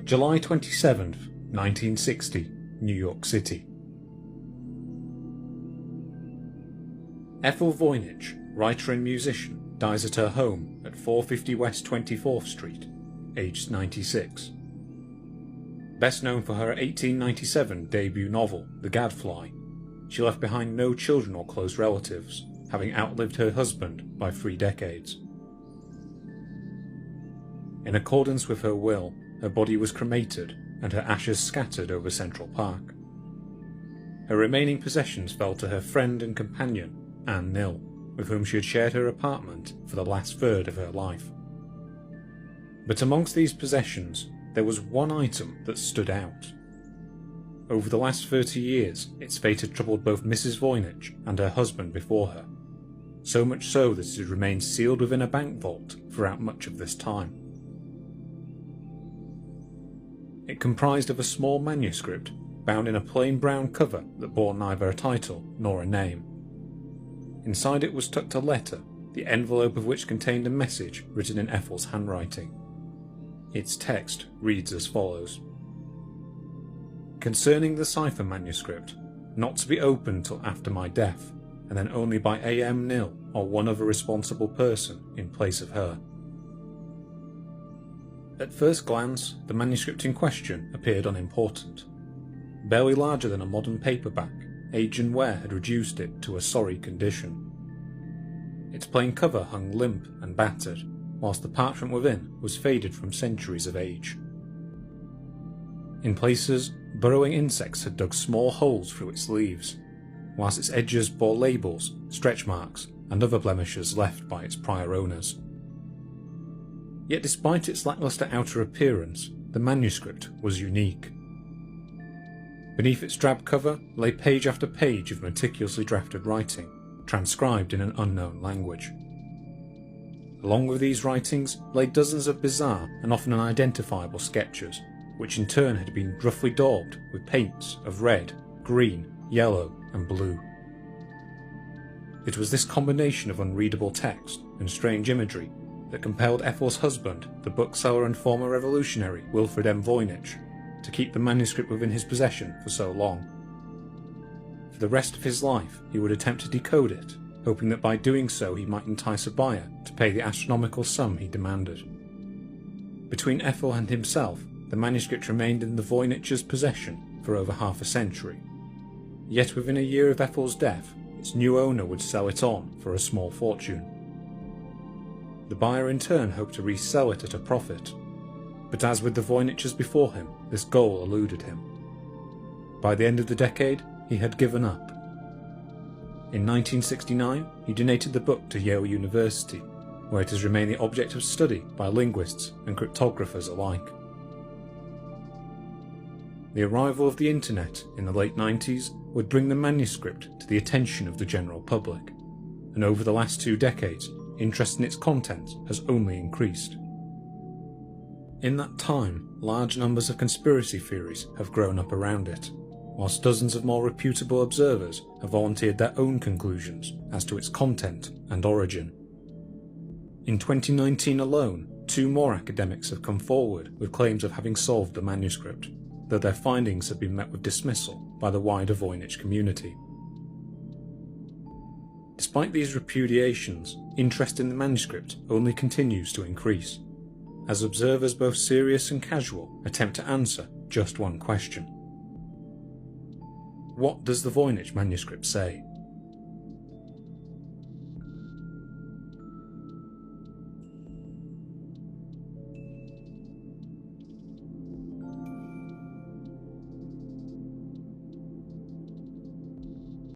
July 27th, 1960, New York City. Ethel Voynich, writer and musician, dies at her home at 450 West 24th Street, aged 96. Best known for her 1897 debut novel, The Gadfly, she left behind no children or close relatives, having outlived her husband by 3 decades. In accordance with her will, her body was cremated and her ashes scattered over Central Park. Her remaining possessions fell to her friend and companion, Anne Nill, with whom she had shared her apartment for the last third of her life. But amongst these possessions, there was one item that stood out. Over the last 30 years, its fate had troubled both Mrs. Voynich and her husband before her, so much so that it had remained sealed within a bank vault throughout much of this time. It comprised of a small manuscript bound in a plain brown cover that bore neither a title nor a name. Inside it was tucked a letter, the envelope of which contained a message written in Ethel's handwriting. Its text reads as follows: "Concerning the cipher manuscript, not to be opened till after my death, and then only by A.M. Nill or one other responsible person in place of her." At first glance, the manuscript in question appeared unimportant. Barely larger than a modern paperback, age and wear had reduced it to a sorry condition. Its plain cover hung limp and battered, whilst the parchment within was faded from centuries of age. In places, burrowing insects had dug small holes through its leaves, whilst its edges bore labels, stretch marks, and other blemishes left by its prior owners. Yet despite its lacklustre outer appearance, the manuscript was unique. Beneath its drab cover lay page after page of meticulously drafted writing, transcribed in an unknown language. Along with these writings lay dozens of bizarre and often unidentifiable sketches, which in turn had been roughly daubed with paints of red, green, yellow, and blue. It was this combination of unreadable text and strange imagery that compelled Ethel's husband, the bookseller and former revolutionary Wilfred M. Voynich, to keep the manuscript within his possession for so long. For the rest of his life he would attempt to decode it, hoping that by doing so he might entice a buyer to pay the astronomical sum he demanded. Between Ethel and himself, the manuscript remained in the Voynich's possession for over half a century. Yet within a year of Ethel's death, its new owner would sell it on for a small fortune. The buyer in turn hoped to resell it at a profit, but as with the Voyniches before him, this goal eluded him. By the end of the decade, he had given up. In 1969, he donated the book to Yale University, where it has remained the object of study by linguists and cryptographers alike. The arrival of the internet in the late 90s would bring the manuscript to the attention of the general public, and over the last 2 decades, interest in its content has only increased. In that time, large numbers of conspiracy theories have grown up around it, whilst dozens of more reputable observers have volunteered their own conclusions as to its content and origin. In 2019 alone, 2 more academics have come forward with claims of having solved the manuscript, though their findings have been met with dismissal by the wider Voynich community. Despite these repudiations, interest in the manuscript only continues to increase, as observers both serious and casual attempt to answer just one question. What does the Voynich manuscript say?